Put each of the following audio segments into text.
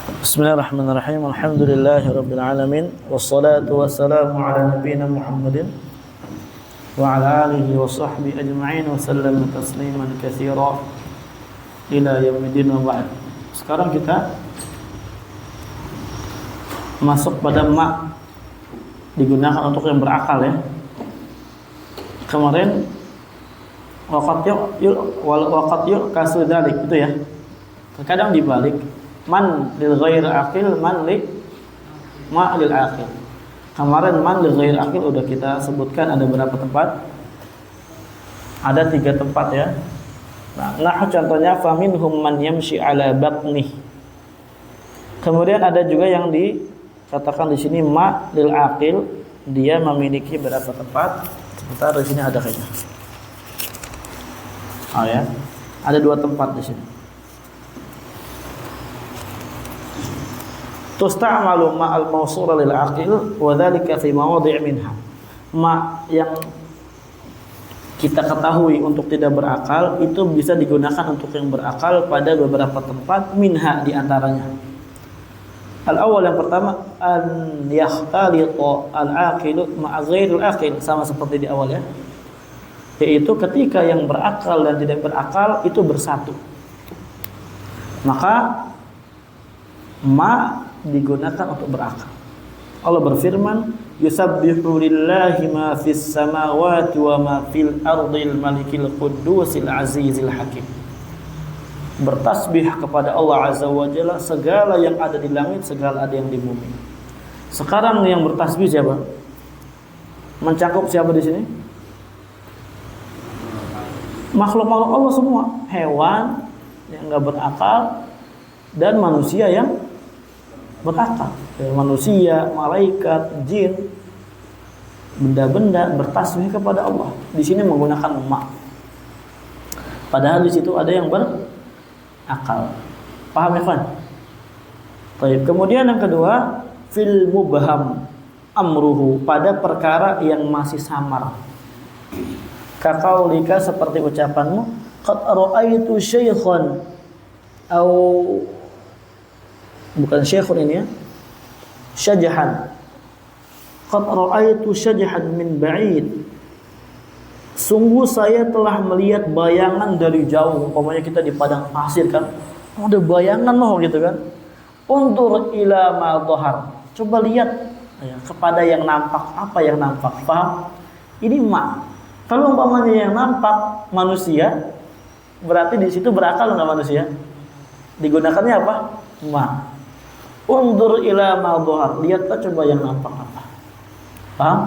Bismillahirrahmanirrahim. Alhamdulillahirabbil alamin wassalatu wassalamu ala nabiyyina Muhammadin wa ala alihi wa sahbihi ajma'in wa sallama tasliman katsira ila yaumil wa ba'd. Sekarang kita masuk pada ma digunakan untuk yang berakal ya. Kemarin waqat yuk kasudalik itu ya. Terkadang dibalik man lil ghair aqil man li ma lil aqil. Kemarin man lil ghair aqil udah kita sebutkan ada berapa tempat? Ada 3 tempat ya. Nah, contohnya faminhum man yamshi ala batnih. Kemudian ada juga yang dikatakan di sini ma lil aqil, dia memiliki berapa tempat? Sebentar, di sini ada kayaknya. Oh ya. Ada 2 tempat di sini. Tusta'malu ma'al mawsula lil aqil wa dzalika fi mawadhi' minha. Ma yang kita ketahui untuk tidak berakal itu bisa digunakan untuk yang berakal pada beberapa tempat, minha di antaranya. Al-awwal, yang pertama, an yakhtalita al-aqilu ma'a ghairil aqil, sama seperti di awal ya. Yaitu ketika yang berakal dan tidak berakal itu bersatu. Maka ma digunakan untuk berakal. Allah berfirman, yusabbihu lillahi ma fis samawati wa ma fil ardil malikil quddusil azizil hakim. Bertasbih kepada Allah Azza wa Jalla segala yang ada di langit, segala ada yang di bumi. Sekarang yang bertasbih siapa? Mencakup siapa di sini? Makhluk-makhluk Allah semua, hewan yang enggak berakal dan manusia yang berakal. Manusia, malaikat, jin, benda-benda bertasbih kepada Allah. Di sini menggunakan ma. Padahal di situ ada yang berakal. Paham ya, kan? Baik. Kemudian yang kedua, fil mubham amruhu, pada perkara yang masih samar. Kaqaulika, seperti ucapanmu, qad ra'aitu syaikhan, atau bukan syekhun ini ya, syajahan. Qad ra'aitu syajahan min ba'id. Sungguh saya telah melihat bayangan dari jauh. Umpamanya kita di padang pasir kan, ada bayangan loh gitu kan. Undur ila ma dhahar. Coba lihat ya, kepada yang nampak. Apa yang nampak? Paham? Ini ma. Kalau umpamanya yang nampak manusia, berarti di situ berakal enggak manusia? Digunakannya apa? Ma. Undur ila ma dhahar, lihat coba yang nampak apa. Paham?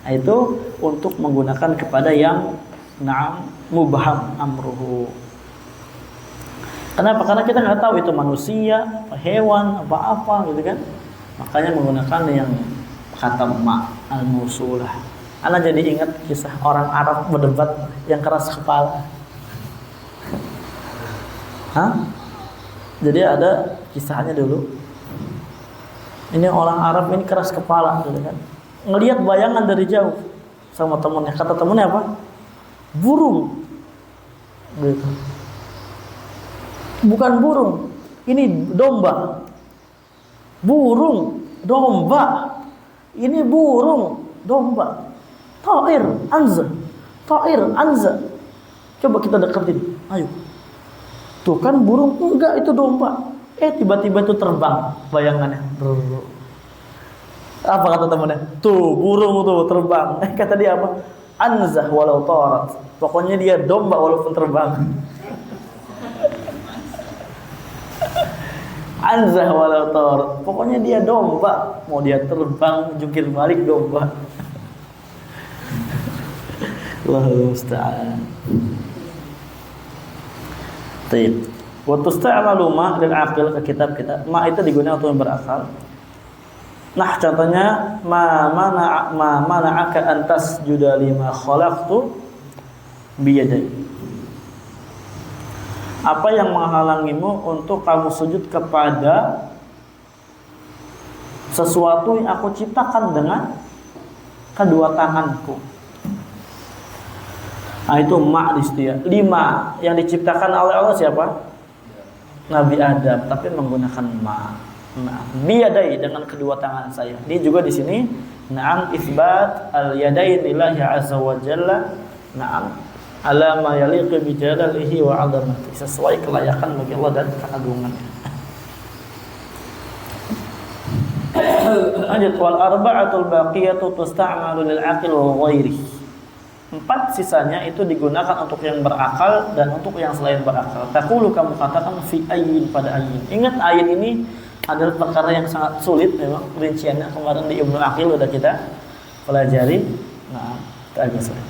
Nah, itu untuk menggunakan kepada yang na'am mubham amruhu. Kenapa? Karena kita nggak tahu itu manusia, hewan, apa-apa gitu kan. Makanya menggunakan yang kata ma al-musulah. Ana jadi ingat kisah orang Arab berdebat yang keras kepala. Hah? Jadi ada kisahnya dulu. Ini orang Arab ini keras kepala gitu kan. Ngelihat bayangan dari jauh sama temannya. Kata temannya apa? Burung. Gitu. Bukan burung. Ini domba. Burung, domba. Ini burung, domba. Ta'ir, anza. Ta'ir, anza. Coba kita deketin. Ayo. Tuh kan burung, enggak itu domba. Tiba-tiba itu terbang bayangannya. Apa kata temannya? Tuh burung tuh terbang. Kata dia apa? Anzah walau tarat. Pokoknya dia domba walaupun terbang. Anzah walau tarat. Pokoknya dia domba, mau dia terbang jungkir balik domba. Allahu musta'an. Baik. Wa tusta'malu ma lil aqil, ke kitab kita. Ma itu digunakan untuk yang berakal. Nah, contohnya ma mana'aka an tasjuda lima khalaqtu bi yadai. Apa yang menghalangimu untuk kamu sujud kepada sesuatu yang aku ciptakan dengan kedua tanganku? Nah, itu ma di situ ya. 5 yang diciptakan oleh Allah siapa? Nabi Adam, tapi menggunakan ma. Nah, biyadai dengan kedua tangan saya. Ini juga di sini na'am isbat al-yadain lillahi azza wa jalla. Na'am ala ma yaliqu bi jalalihi wa 'azamatihi, sesuai kelayakan bagi Allah dan keagungannya. Lanjut, wal arba'atul baqiyatu tusta'malu lil 'aqil wa ghairihi. 4 sisanya itu digunakan untuk yang berakal dan untuk yang selain berakal. Taqulu, kamu katakan fi ayyin, pada ayyin. Ingat ayyin ini adalah perkara yang sangat sulit memang, rinciannya kemarin di Ibnu Aqil udah kita pelajari. Nah, itu agak sulit.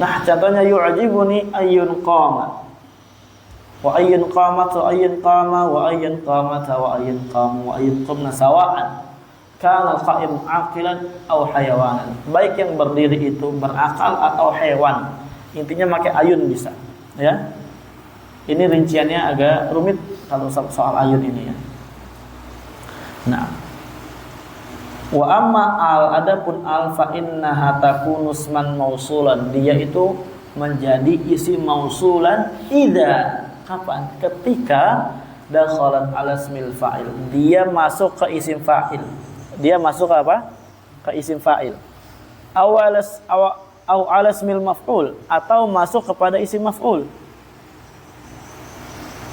Nah, contohnya yu'jibuni ayyun qama wa ayyun qamat wa ayyun qama wa ayyun qamata wa ayyun qamu wa ayyun qumna sawa'an kana al-qa'im aqilan aw hayawanan. Baik yang berdiri itu berakal atau hewan. Intinya pakai ayun bisa, ya. Ini rinciannya agak rumit kalau soal ayun ini, ya. Nah, wa amma al, adapun al fa innaha takunu isman mausulan, dia itu menjadi isim mausulan idza, kapan? Ketika dakhalan ala ismil fa'il, dia masuk ke isim fa'il. Dia masuk ke apa? Ke isim fa'il. Aw ala ismil maf'ul, atau masuk kepada isim maf'ul.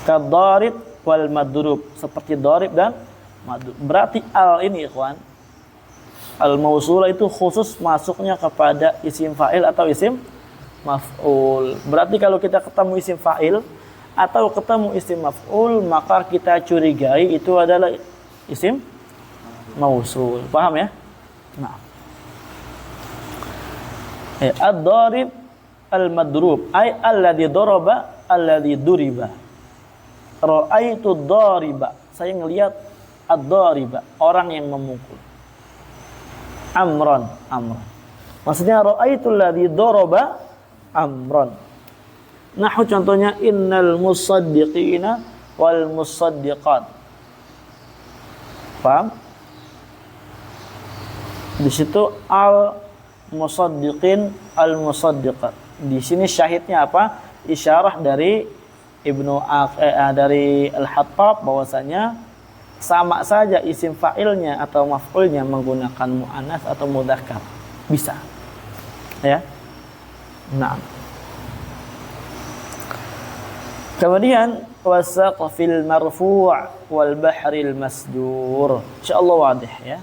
Kadarib wal madrub, seperti darib dan madrub. Berarti al ini, ikhwan, al mausulah itu khusus masuknya kepada isim fa'il atau isim maf'ul. Berarti kalau kita ketemu isim fa'il atau ketemu isim maf'ul, maka kita curigai itu adalah isim mausul. Paham, ya? Nah, ad-darib al-madrub ay alladhi daraba alladhi duriba. Ra'aitu ad-dariba, saya ngelihat ad-dariba, orang yang memukul. Amran. Maksudnya ra'aitu alladhi daraba amran. Nah, contohnya innal musaddiqina wal musaddiqat. Paham? Di situ al musaddiqin al musaddiqat. Di sini syahidnya apa? Isyarah dari dari Al-Hattab bahwasanya sama saja isim fa'ilnya atau maf'ulnya menggunakan muannats atau mudzakkar. Bisa. Ya. Nah. Kemudian wasaqfil marfu' wal bahril masjur. Insyaallah wadih, ya.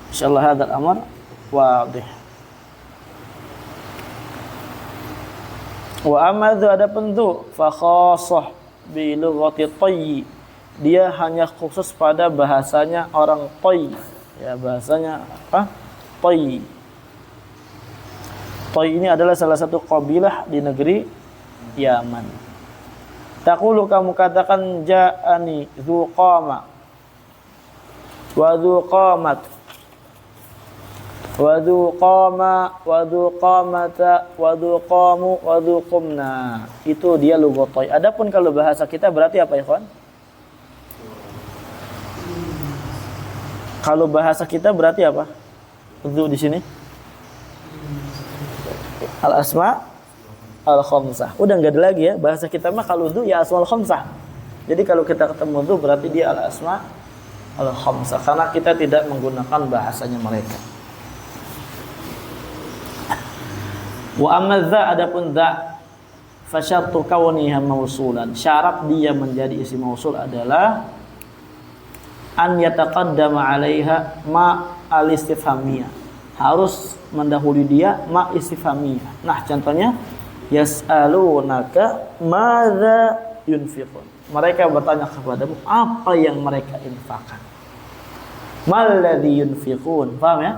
Insyaallah hadzal amr wadih. Wa amadzu, adapun tu fa khassah bi lughati tayy, dia hanya khusus pada bahasanya orang Tayy, ya, bahasanya apa? Tayy. Tayy ini adalah salah satu qabilah di negeri Yaman. Taqulu, kamu katakan ja'ani dzu qama wa dzu qamat wa dzu qama wa dzu qamata wa dzu qamu wa dzu qumna. Itu dia lughat Tayy. Adapun kalau bahasa kita berarti apa, ya kawan? Kalau bahasa kita berarti apa? Dzu di sini al asma al khamsah. Udah enggak ada lagi, ya. Bahasa kita mah kalau dzu ya asmaul khamsah. Jadi kalau kita ketemu dzu berarti dia al asma al khamsah, karena kita tidak menggunakan bahasanya mereka. Wa amma dza, adapun dza fa syartu kauniha mausulan, syarat dia menjadi isim mausul adalah an yataqaddama 'alaiha ma al-istifhamiyah, harus mendahului dia ma istifhamiyah. Nah, contohnya yas'alunaka madza yunfiqun, mereka bertanya kepadamu apa yang mereka infakkan. Mal ladzi yunfiqun, paham, ya?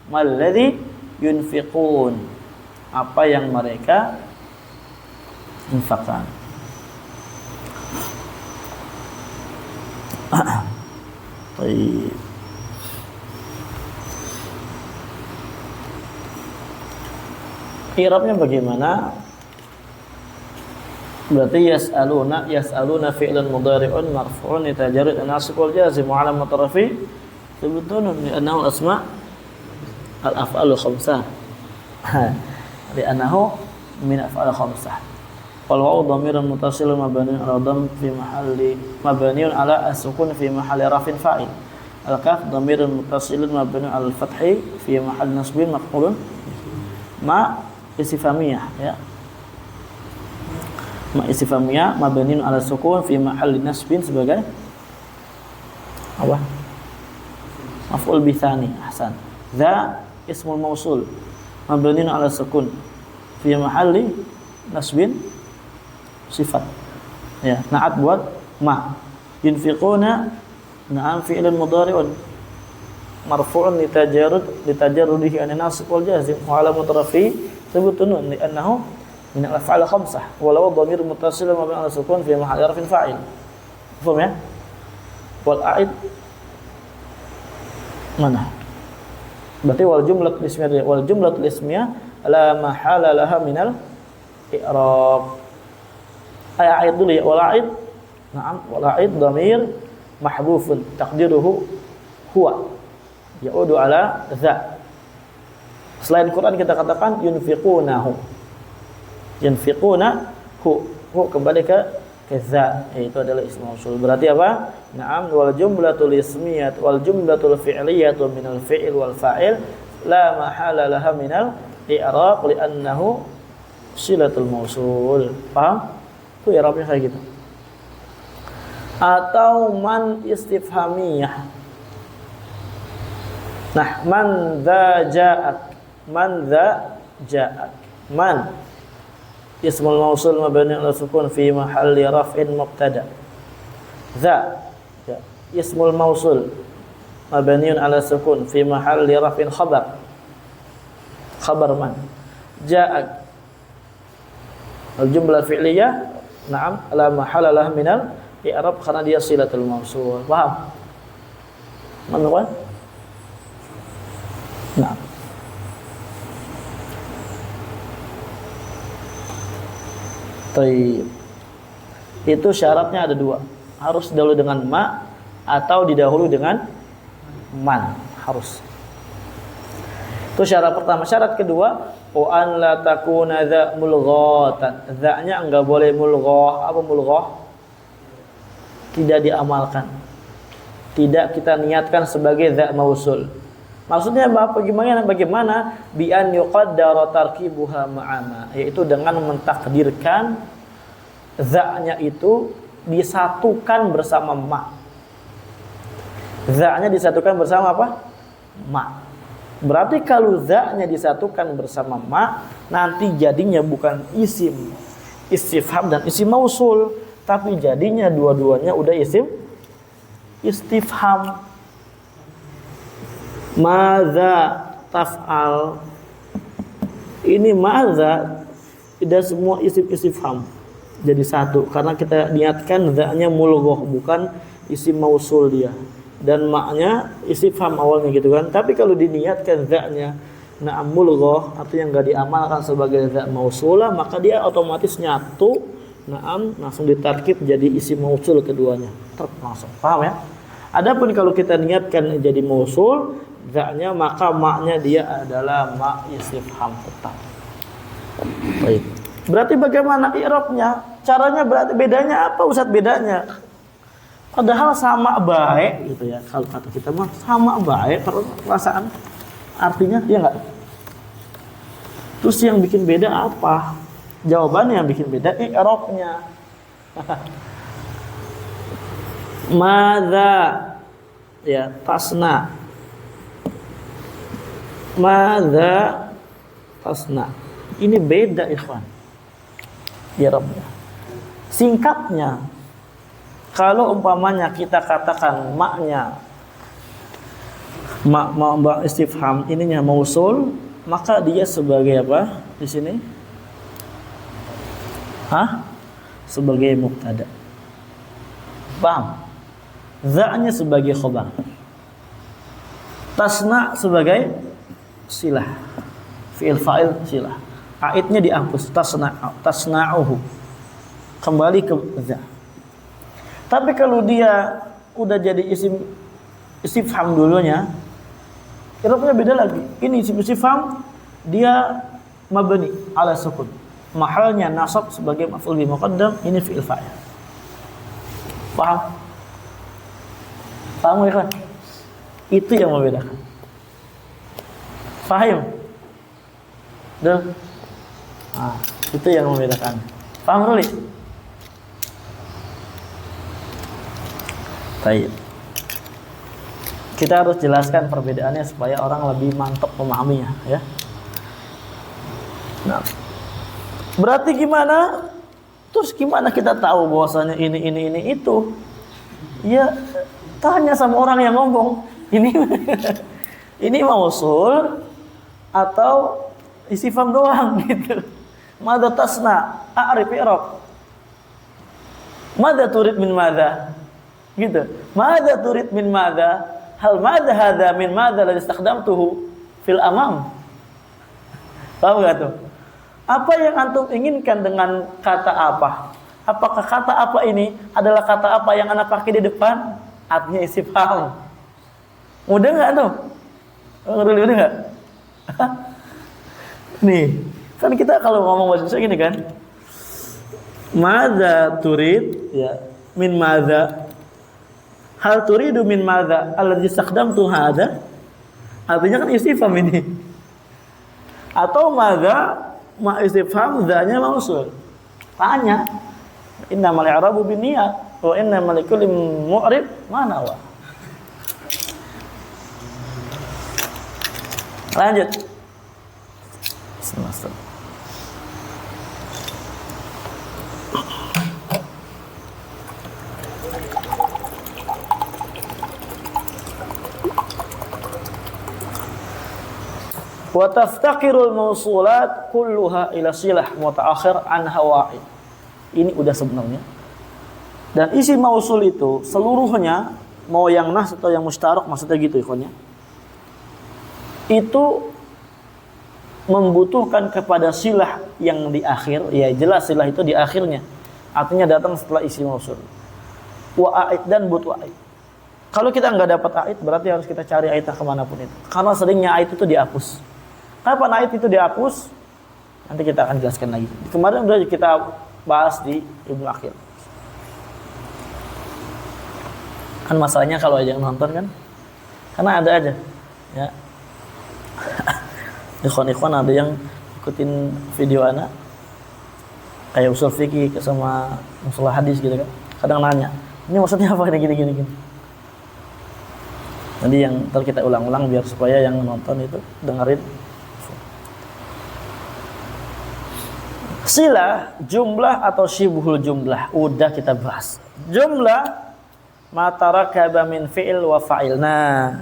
Mal ladzi yunfiqun, apa yang mereka infakkan. Baik. I'rabnya bagaimana? Berarti yas'aluna fi'lun mudhari'un marfu'un yatajarrad an-nasb wal jazm wa 'alamat rafi' thubutun li'annahu asma' al-af'al khamsah. Li'annahu min af'al khamsah. wal wawu dhamirun muttasilun mabniun ala dhamm fi mahalli mabniun ala as-sukun fi mahalli rafin fa'il. Al-kaf dhamirun muttasilun mabniun ala al-fathi fi mahalli nasbin maf'ulun ma istifhamiyah ya. Ma istifhamiyah mabniun ala sukun fi mahalli nasbin sebagai apa? Maf'ul bi tsani. Ahsan. Dza ismul mausul mabniun ala sukun fi mahalli nasbin sifat. Ya, na'at buat ma. Yunfiquna na'am fi'lun mudhari'un marfu'un litajarrudihi an nasb wal jazm wa alamat rafi thubutun li'annahu min al-af'al khamsah walau dhamir muttasil mabni ala sukun fi mahalli rafin fa'il. Paham ya? Wal a'id mana? Berarti wal jumlatul ismiyah la mahala laha minal i'rab. A'id dulu ya, wal a'id. Na'am, wal a'id dhamir mahdhufun taqdiruhu huwa ya'udu ala dza. Selain Quran kita katakan yunfiqunahu. Yunfiqunahu, hu kembali ke dza, yaitu adalah ism mausul. Berarti apa? Na'am, wal jumlatul ismiyah wal jumlatul fi'liyah minal fi'il wal fa'il la mahala laha minal i'rab li'annahu silatul mausul. Paham? Itu i'rabnya kayak gitu. Atau man istifhamiyah. Nah, man dza ja'ak. Man dza ja'ak. Man ismul mausul mabni ala sukun fi mahalli raf'in mubtada. Dza ya, ismul mausul mabni ala sukun fi mahalli raf'in khabar. Khabar man. Ja'ak al jumlah fi'liyah na'am la mahala lah minal i'rab karena dia silatul mausul. Paham? Mana kan? Nah. Taib. Itu syaratnya ada dua. Harus dahulu dengan ma atau didahului dengan man. Harus. Itu syarat pertama. Syarat kedua, wa an la takuna dza mulghatan. Dza-nya enggak boleh mulghah. Apa mulghah? Tidak diamalkan. Tidak kita niatkan sebagai dza mausul. Maksudnya bagaimana? Bi an yuqaddara tarkibuha ma'ama, yaitu dengan mentakdirkan za-nya itu disatukan bersama ma. Za-nya disatukan bersama apa? Ma. Berarti kalau za-nya disatukan bersama ma, nanti jadinya bukan isim istifham dan isim mausul, tapi jadinya dua-duanya udah isim istifham. Madza taf'al. Ini madza tidak semua isim istifham jadi satu karena kita niatkan za-nya mulghah bukan isim mausul dia, dan ma-nya istifham awalnya gitu kan. Tapi kalau diniatkan za-nya na'am mulghah artinya enggak diamalkan sebagai za mausulah, maka dia otomatis nyatu na'am langsung ditarkib jadi isim mausul keduanya. Langsung. Paham ya? Adapun kalau kita niatkan jadi mausul za-nya, maka ma-nya dia adalah ma istifham tetap. Baik. Berarti bagaimana i'rabnya? Caranya berarti bedanya apa Ustaz bedanya? Padahal sama baik gitu ya. Kalau kata kita mah sama baik perasaan artinya ya enggak? Terus yang bikin beda apa? Jawabannya yang bikin beda i'rabnya. Madza ya tasna. Madza tasna. Ini beda ikhwan. Ya Rabbnya. Singkatnya, kalau umpamanya kita katakan maknya ma istifham ininya mausul, maka dia sebagai apa di sini? Sebagai mubtada. Paham? Za-nya sebagai khabar. Tasna sebagai silah. Fi'il fa'il silah. Aidnya dihapus, tasna'uhu. Kembali ke za. Tapi kalau dia udah jadi isim istifham dulunya, i'rabnya beda lagi. Ini isim istifham dia mabni ala sukun. mahalnya nasab sebagai maf'ul bih muqaddam, ini fi'il fa'il. Paham? Paham ya kan? Itu yang membedakan. Paham? Duh. Nah, itu yang membedakan. Paham Ruli? Baik. Kita harus jelaskan perbedaannya supaya orang lebih mantap memahaminya, ya. Nah, berarti gimana? Terus gimana kita tahu bahwasanya ini itu? Ya, tanya sama orang yang ngomong. Ini mausul atau istifham doang gitu. Madza tasna? A'rif i'rab. Madza turid min madza? Gitu. Madza turid min madza? Hal madza hadza min madza la istakhdamtuhu fil amam? Paham enggak tuh? Apa yang antum inginkan dengan kata apa? Apakah kata apa ini adalah kata apa yang anak pakai di depan? Artinya istifham. Mudah enggak tuh? Udah enggak? Nih, kan kita kalau ngomong bahasa Indonesia gini kan. Madza turid, ya, min madza? Hal turidu min madza alladzi istakhdamtu hadza? Artinya kan istifham ini. Atau madza ma istifham dzanya mausul. Tanya. Innamal i'rabu binniyat wa innamal likulli mu'rib ma nawa. Lanjut. Bismillah. Wa taftaqirul mausulat kulluha ila silah mutaakhir anha wa'id. Ini udah sebenarnya. Dan isi mausul itu seluruhnya, mau yang nas atau yang mustarak, maksudnya gitu ikhwannya, itu membutuhkan kepada silah yang di akhir. Ya jelas silah itu di akhirnya, artinya datang setelah isi mausul. Wa a'id dan butuh a'id. Kalau kita nggak dapat a'id, berarti harus kita cari a'idnya kemanapun itu. Karena seringnya a'id itu dihapus. Kenapa a'id itu dihapus? Nanti kita akan jelaskan lagi. Kemarin udah kita bahas di Ibnu Akhir. Kan masalahnya kalau aja yang nonton kan, karena ada aja, ya. Ikhwan-ikhwan ada yang ikutin video anak, kayak usul fikih sama usul hadis gitu kan. Kadang nanya, ini maksudnya apa ini gini. Jadi yang ntar kita ulang-ulang biar supaya yang nonton itu dengerin. Silah, jumlah atau syibhul jumlah, udah kita bahas. Jumlah matarakaba min fi'il wa fa'il. Nah,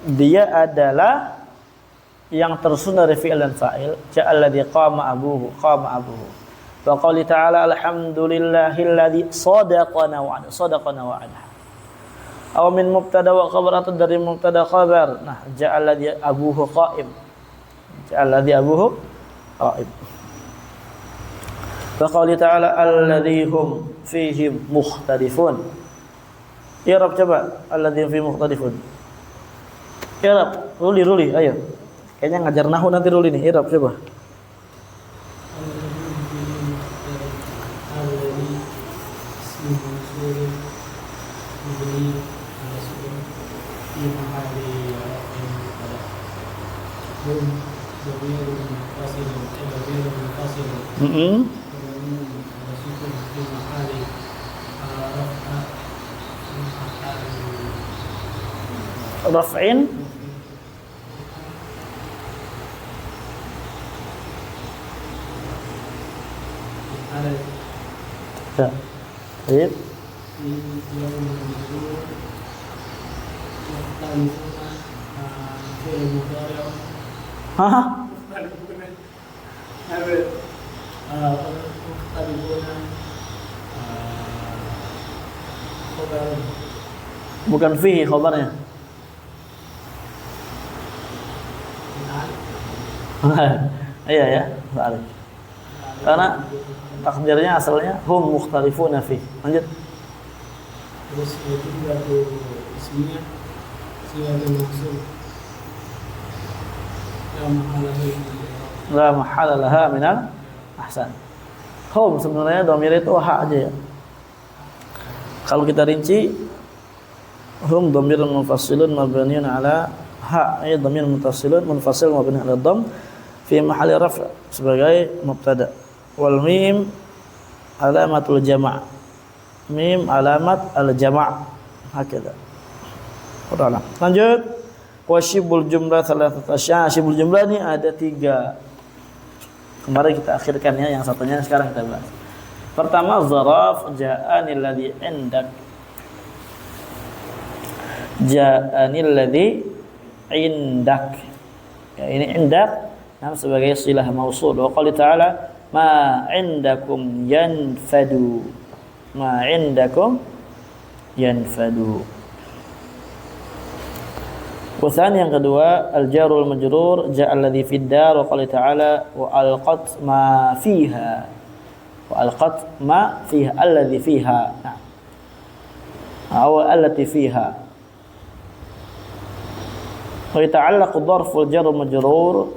dia adalah yang tersusun dari fi'il dan fa'il. Ja'alladzi qama abuhu. Wa qali ta'ala alhamdulillahilladzi sadaqana wa'ada. Aw min mubtada wa khabar, atau dari mubtada khabar. Nah, ja'alladzi abuhu qa'im. Wa qali ta'ala alladzi hum fihim mukhtalifun. I'rab coba alladzi hum fihim mukhtalifun. I'rab, ruli, ayo. Kayaknya ngajar nahwu nanti Ruli nih. I'rab coba. Raf'in ya. Baik. Hah? Bukan fihi khabarnya. Iya ya, balik. Karena takdirnya asalnya hum mukhtalifuna fi. Lanjut. Terus itu juga tuh isinya silatul maksud. La mahala laha minal Ahsan. Hum sebenarnya dhamir itu ha aja ya. Kalau kita rinci, hum dhamirun munfasilun mabniun ala ha, ay dhamir muttasilun munfasil mabni ala dhamm fi mahalli raf' sebagai mubtada. Wal mim alamatul jama'. Mim alamat al jama'. Hakada. Udah. Lanjut. Wasyibul jumlah thalathat asya'. Syibul jumlah ini ada 3. Kemarin kita akhirkan ya, yang satunya sekarang kita bahas. Pertama, zaraf ja'anil ladzi indak. Ja'anil ladzi indak. Ya, ini indak sebagai silah mausul. Wa qala ta'ala ma indakum yanfadu. Ma indakum yanfadu. Wasan yang kedua al-jarul majrur ja'al ladzi fid dar wa qala ta'ala wa alqat ma fiha. Wa alqat ma fiha alladzi fiha. Nah. Aw allati fiha. Wa yata'allaqu dharful jar majrur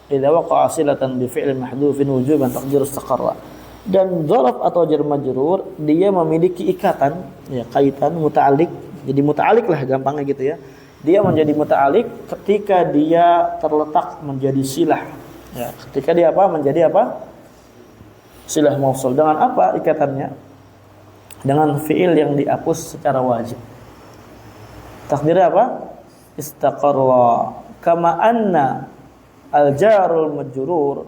idza waqa'a silatan bi fi'lin mahdhufin wujuban taqdiru istaqarra. Dan dzaraf atau jar majrur dia memiliki ikatan ya, kaitan muta'alliq. Jadi muta'alliq lah gampangnya gitu ya. Dia menjadi muta'alliq ketika dia terletak menjadi silah. Ya, ketika dia apa? Menjadi apa? Silah mausul. Dengan apa ikatannya? Dengan fi'il yang dihapus secara wajib. Takdirnya apa? Istaqarra. Kama anna al-jarul majrur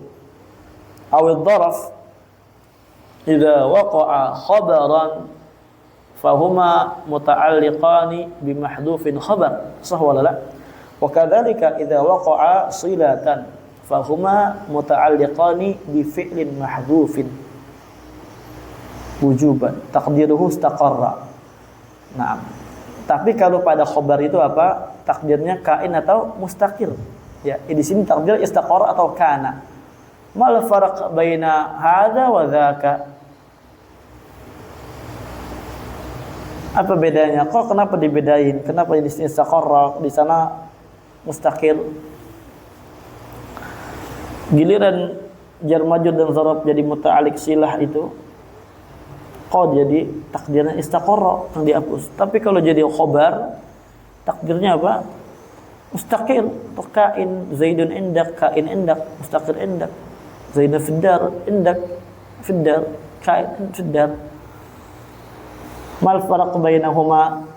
aw ad-dharf idza waqa'a khabaran fahuma muta'alliqani bimahdhufin khabar. Sah wala la? Wa kadzalika idza waqa'a silatan fahuma muta'alliqani bi fi'lin mahdhufin wujuban taqdiruhu istaqarra. Naam. Tapi kalau pada khabar itu apa? Takdirnya kain atau mustaqir. Ya, di sini takdir istaqarra atau kana. Mal farq baina hadza wa dzaka? Apa bedanya? Kok kenapa dibedain? Kenapa di sini istaqarra, di sana mustaqil? Giliran jar majrur dan zaraf jadi muta'alliq silah itu kok jadi takdirnya istaqarra yang dihapus. Tapi kalau jadi khabar takdirnya apa? Mustaqil. Kain Zaidun indak, kain indak, mustaqil indak. Zaidun fiddar, indak, fiddar, kain fiddar. Mal farq bainahuma?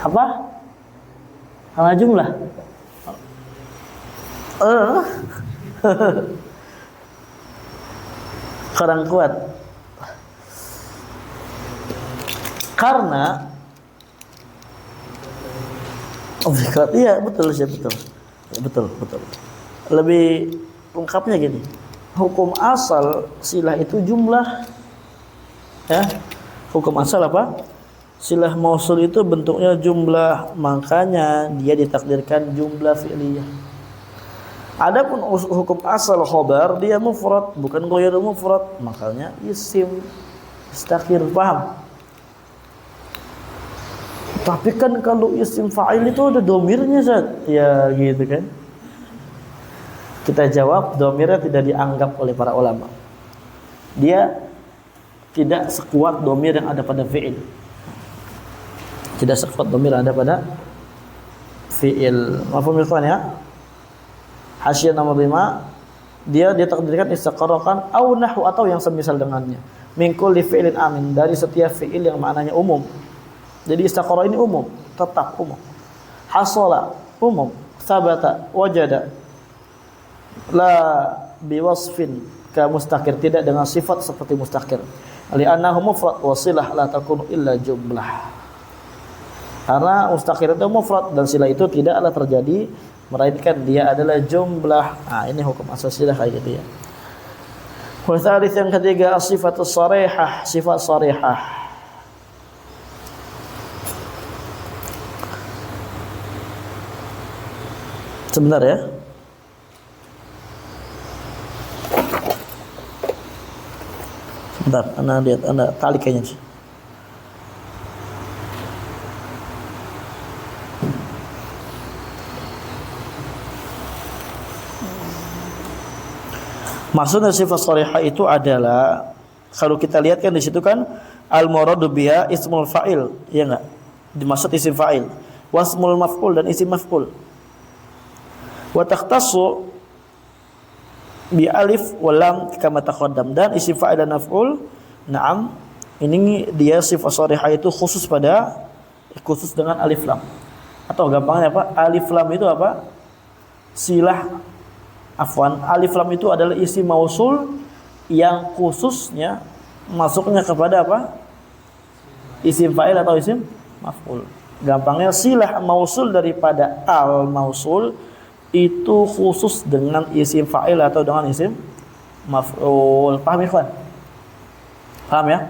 Apa? Karena jumlah. Kurang kuat. Karena iya betul sih betul. Ya, betul. Lebih lengkapnya gini. Hukum asal silah itu jumlah. Ya. Hukum asal apa? Silah mausul itu bentuknya jumlah, makanya dia ditakdirkan jumlah fi'liyah. Adapun hukum asal khabar dia mufrad, bukan ghairu mufrad, makanya isim mustaqir, paham? Tapi kan kalau isim fa'il itu ada domirnya, Zat. Ya gitu kan. Kita jawab domirnya tidak dianggap oleh para ulama. Dia tidak sekuat domir yang ada pada fi'il. Tidak sekuat domir yang ada pada fi'il. Mafhum ya? Hasyiyah nomor 5, dia ditakdirkan istaqarrakan au nahwu atau yang semisal dengannya. Min kulli fi'lin amin, dari setiap fi'il yang maknanya umum. Jadi istaqarra ini umum, tetap umum. Hasala umum, sabata, wajada. La biwasfin ka mustaqir, tidak dengan sifat seperti mustaqir. Li'annahu mufrad wa silah la takunu illa jumlah. Karena mustaqir itu mufrad dan silah itu tidaklah terjadi melainkan dia adalah jumlah. Ini hukum asal silah kayak gitu ya. Wa tsalits yang ketiga as-sifatus sharihah, sifat sharihah. Sebentar ya. Sebentar, Anda lihat, Anda tali kayaknya. Maksudnya sifat sharihah itu adalah kalau kita lihat kan di situ kan al-muradu biha ismul fa'il, ya enggak? Dimaksud isim fa'il, wasmul maf'ul dan isim maf'ul. Wa takhtassu bi alif wa lam kama taqaddam, dan isim fa'il dan maf'ul, na'am, ini dia sifat sharihah itu khusus dengan alif lam. Atau gampangnya apa? Alif lam itu apa? Alif lam itu adalah isim mausul yang khususnya masuknya kepada apa? Isim fa'il atau isim maf'ul. Gampangnya silah mausul daripada al mausul itu khusus dengan isim fa'il atau dengan isim maf'ul. Paham ya, kawan? Paham ya?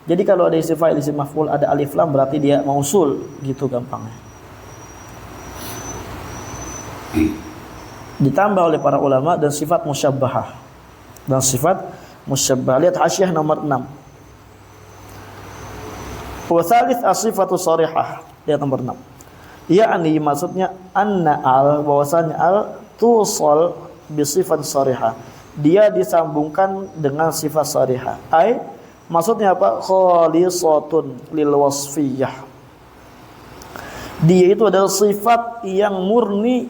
Jadi kalau ada isim fa'il, isim maf'ul, ada alif lam, berarti dia mausul, gitu gampangnya. Ditambah oleh para ulama dan sifat musyabbahah. Lihat hasyiah nomor 6. Wa tsalits as-sifatu sharihah. Lihat nomor 6. Yakni maksudnya anna bahwasanya al tusal bi sifat sharihah. Dia disambungkan dengan sifat sharihah. Maksudnya apa? Khalisatun lil wasfiyah. Dia itu adalah sifat yang murni,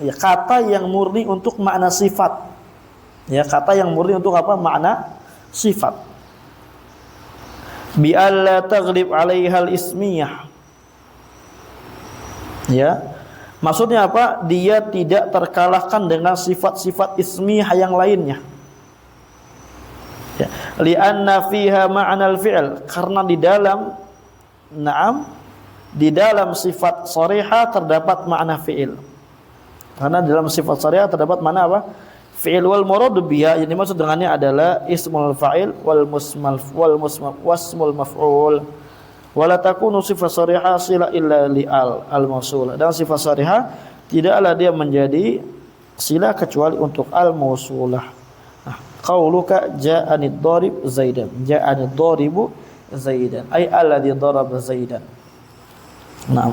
ya, kata yang murni untuk makna sifat. Ya, kata yang murni untuk apa? Makna sifat. Bi alla taghlib 'alaiha al-ismiyah. Ya. Maksudnya apa? Dia tidak terkalahkan dengan sifat-sifat ismiyah yang lainnya. Ya. Li'anna fiha ma'na al-fi'l, karena di dalam sifat sharihah terdapat makna fi'il. Karena dalam sifat sharihah terdapat makna apa? Fi'il. Wal muradu biha, yang dimaksud dengannya adalah ismul fa'il wasmul maf'ul. Wala takunu sifat sharihah sila illa li al-mausul. Dan sifat sharihah tidaklah dia menjadi sila kecuali untuk al-mausulah. Nah, qauluka ja'anid darib zaidan, ja'anid daribu zaidan, ay alladhi daraba zaidan. Nah,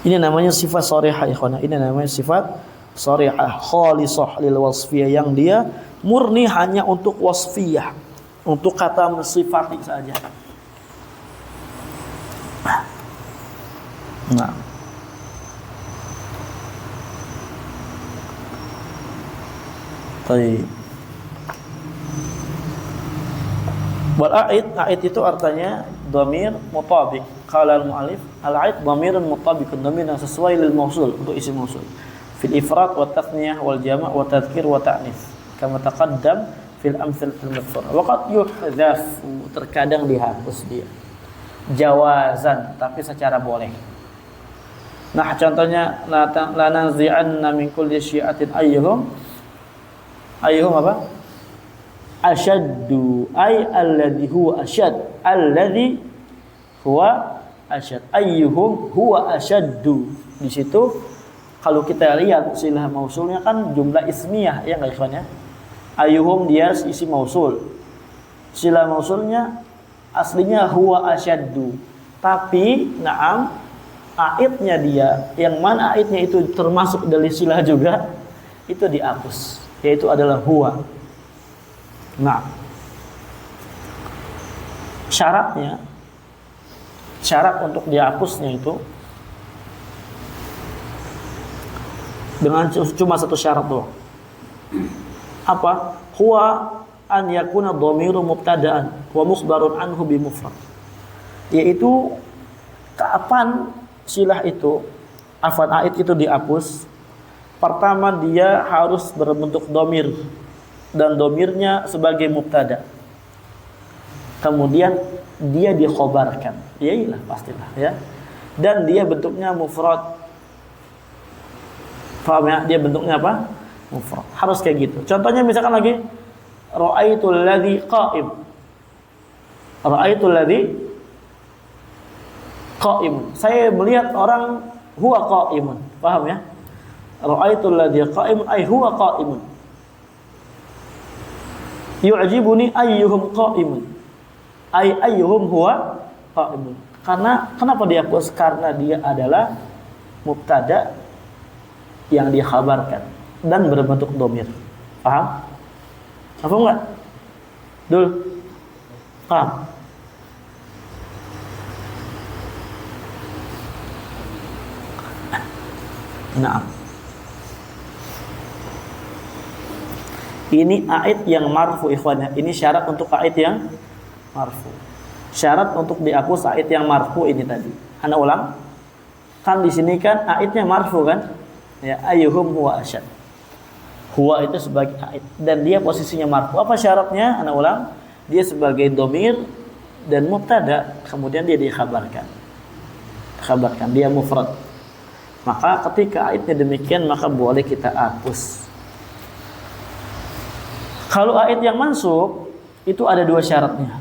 ini namanya sifat sharihah, ikhwan. Ini namanya sifat sharihah khalisah lil wasfiyah, yang dia murni hanya untuk wasfiyah, untuk kata mensifati saja. Nah, baik. Wal a'id itu artinya dhamir mutabiq. Qala al-mu'allif al-a'id dhamirun mutabiqun, dhamir yang sesuai lil mausul, untuk isim mausul. Fil ifrad wa tathniyah wal jama' wa tadhkir wa ta'nits. Kama taqaddam fil amthalatil madhkurah. Wa qad yuhdhaf, terkadang dihapus dia. Jawazan, tapi secara boleh. Nah, contohnya la nanzi'anna min kulli syi'atin ayyuhum apa? Asyaddu, ay alladhi huwa asyad, alladhi huwa asyad, ayyuhum huwa asyaddu. Di situ kalau kita lihat silah mausulnya kan jumlah ismiyah, ya enggak, ikhwan ya? Ayyuhum dia isim mausul. Silah mausulnya aslinya huwa asyaddu. Tapi aidnya dia, yang mana aidnya itu termasuk dari silah juga, itu dihapus, yaitu adalah huwa. Nah, syarat untuk dihapusnya itu dengan cuma satu syarat doang. Apa? Huwa an yakuna dhamiru mubtada'an wa mukhbarun anhu bi mufrad. Yaitu kapan silah itu, aid itu dihapus? Pertama, dia harus berbentuk dhamir dan dhamirnya sebagai mubtada. Kemudian dia dikhabarkan. Ya iyalah, pastilah ya. Dan dia bentuknya mufrad. Paham ya? Dia bentuknya apa? Mufrad. Harus kayak gitu. Contohnya misalkan lagi ra'aitul ladzi qa'im. Ra'aitul ladzi qa'im. Saya melihat orang huwa qa'imun. Paham ya? Ra'aitul ladzi qa'imun ay huwa qa'imun. Yu'jibuni ayyuhum qa'imun. Ay ayyuhum huwa qa'imun. Karena kenapa dihapus? Karena dia adalah mubtada yang dikhabarkan dan berbentuk dhamir. Paham? Apa enggak? Dul. Paham? Nah. Ini a'id yang marfu ikhwannya. Ini syarat untuk a'id yang marfu. Syarat untuk dihapus a'id yang marfu ini tadi. Ana ulang. Kan di sini kan a'idnya marfu kan? Ya, ayyuhum huwa asyad. Huwa itu sebagai a'id dan dia posisinya marfu. Apa syaratnya? Ana ulang. Dia sebagai dhamir dan mubtada, kemudian dia dikhabarkan. Khabarkan dia mufrad. Maka ketika a'idnya demikian maka boleh kita hapus. Kalau a'id yang mansub itu ada dua syaratnya.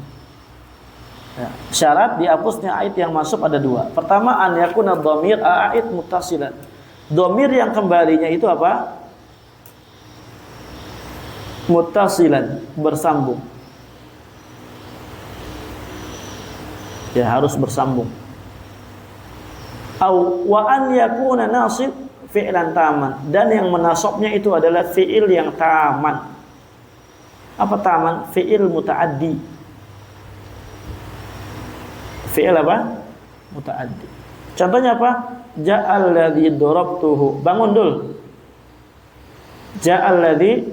Ya, syarat dihapusnya a'id yang mansub ada dua. Pertama, an yakuna dhamir a'id muttasilan. Dhamir yang kembalinya itu apa? Muttasilan, bersambung. Ya, harus bersambung. Au wa an yakuna nasib fi'lan taman, dan yang menasabnya itu adalah fi'il yang taman. Apa taman? Fi'il muta'addi. Fi'il apa? Muta'addi. Contohnya apa? Ja'al ladzi darabtuhu. Bangun dul. Ja'al ladzi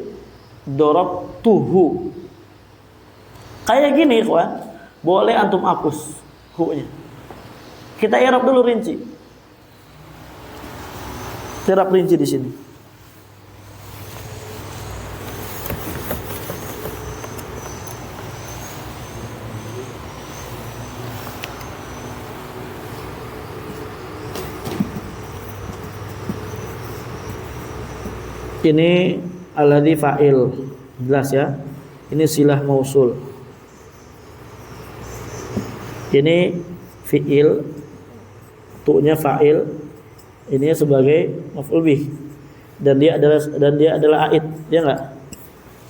darabtuhu. Kayak gini, ikhwan. Boleh antum hapus hu-nya. Kita i'rab dulu rinci. I'rab rinci di sini. Ini alladzi fa'il, jelas ya. Ini silah mausul. Ini fi'il, tu-nya fa'il, ini sebagai maf'ul bih. Dan dia adalah a'id, dia enggak?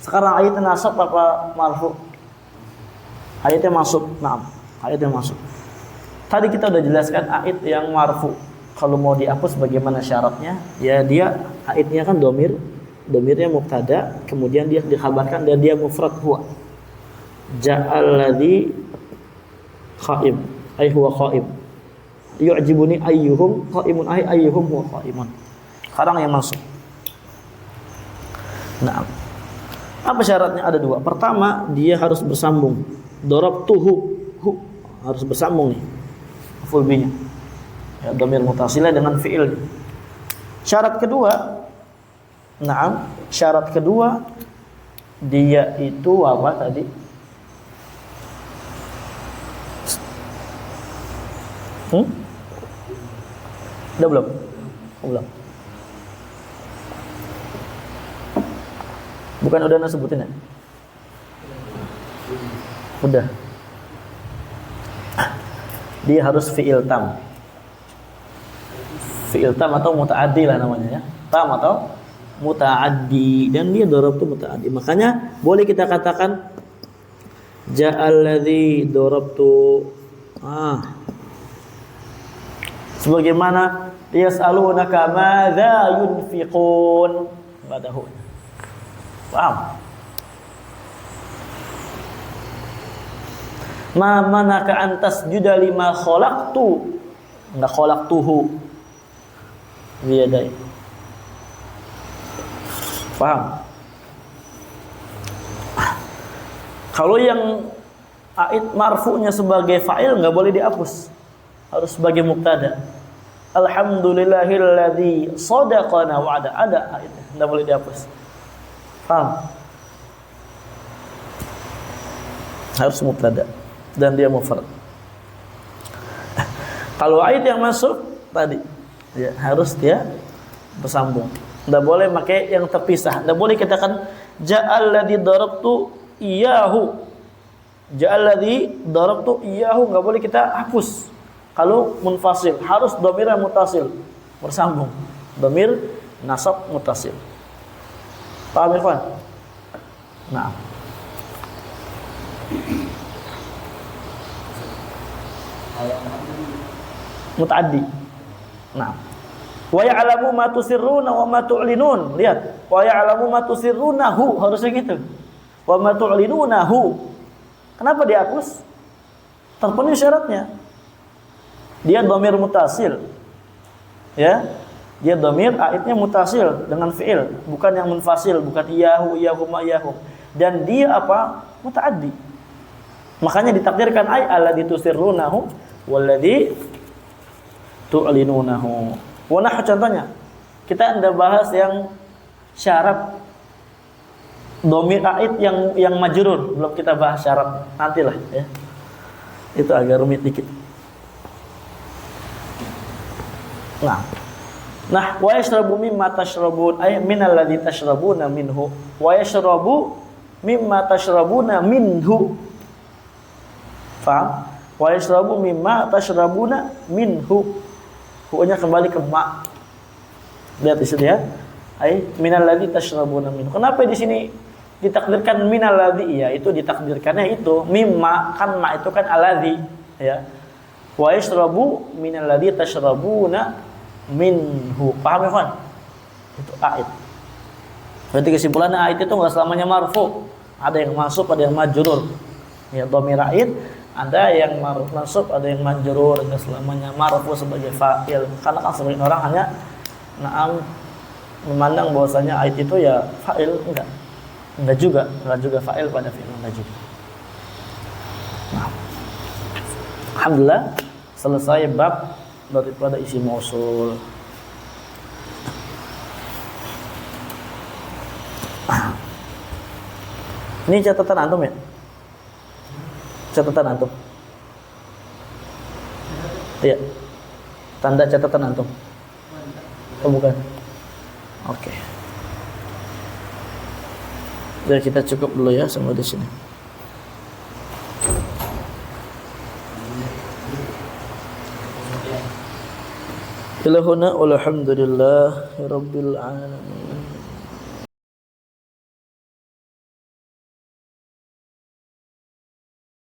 Sekarang a'idnya nasab apa marfu? A'idnya masuk. Naam, a'idnya masuk. Tadi kita udah jelaskan a'id yang marfu. Kalau mau dihapus bagaimana syaratnya? Ya dia a'idnya kan dhamir, dhamirnya mubtada, kemudian dia dikhabarkan dan dia mufrad huwa. Ja'al ladzi qa'im, ay huwa qa'im. Yu'jibuni ayyuhum qa'imun, ay ayyuhum huwa qa'imun. Sekarang yang masuk. Nah, apa syaratnya? Ada dua. Pertama, dia harus bersambung. Darabtuhu, hu, harus bersambung nih. Full B-nya. Ya, dhamir mutasilah dengan fi'il. Syarat kedua, nah, syarat kedua dia itu apa tadi? Udah belum? Belum. Bukan udah sebutin ya? Udah. Dia harus fi'il tam. Fi'il tam atau muta'addi lah namanya ya. Tam atau muta'addi, dan dia darab itu muta'addi. Makanya boleh kita katakan ja'al ladzi darabtu. Sebagaimana yas'alunaka madza yunfiqun. Badahu. Paham? Ma manaka an tasjuda lima khalaqtu. Enggak khalaqtuhu. Biyadai. Paham? Kalau yang a'id marfu'nya sebagai fa'il enggak boleh dihapus. Harus sebagai mubtada. Alhamdulillahilladzi shadaqana wa'ada. Ada a'id, enggak boleh dihapus. Paham? Harus mubtada dan dia mufrad. Kalau a'id yang masuk tadi ya, harus dia bersambung. Tidak boleh pakai yang terpisah. Tidak boleh katakan ja'al ladzi darabtu iyyahu. Ja'al ladzi darabtu iyyahu, enggak boleh kita hapus. Kalau munfasil harus dhamir muttasil, bersambung. Dhamir nasab muttasil. Paham ya, Pak? Nah. Muta'addi. Nah. Wa ya'lamu ma tusirruna wa ma tu'linun. Lihat, wa ya'lamu ma tusirrunahu, harusnya gitu. Wa ma tu'linunahu. Kenapa dihapus? Terpenuhi syaratnya. Dia dhamir mutasil. Ya. Dia dhamir aidnya mutasil dengan fi'il, bukan yang munfasil, bukan iyahu, iyahuma, iyahum. Dan dia apa? Mutaaddi. Makanya ditakdirkan ay alladzi tusirrunahu walladzi tu'linunahu. Wa nah contohnya. Kita anda bahas yang syarat dhamir aid yang majrur, belum kita bahas syarat, nantilah ya. Itu agak rumit dikit. Nah, wa yashrabu mimma tashrabun ay minal ladzi tashrabuna minhu. Wa yashrabu mimma tashrabuna minhu. Faham? Wa yashrabu mimma tashrabuna minhu. Pokoknya kembali ke ma. Lihat di sini ya. Ay minal ladzi tashrabuna minhu. Kenapa di sini ditakdirkan minal ladzi? Ya, itu ditakdirkannya itu mimma, kan ma itu kan alladzi, ya. Wa yashrabu minal ladzi tashrabuna minhu. Paham ya, Fan? Itu aid. Berarti kesimpulannya aid itu enggak selamanya marfu. Ada yang masuk, ada yang majrur. Ya, dhamir aid, ada yang masuk, ada yang majrur. Enggak selamanya marfu sebagai fa'il. Karena kan sebagian orang hanya memandang bahwasanya aid itu ya fa'il, enggak juga fa'il pada fi'il, enggak juga. Nah, alhamdulillah selesai bab daripada isi mausul. Ini catatan antum ya? Catatan antum. Iya. Tanda catatan antum. Oh, bukan. Oke. Jadi kita cukup dulu ya sampai di sini. Ila huna walhamdulillahi rabbil alamin.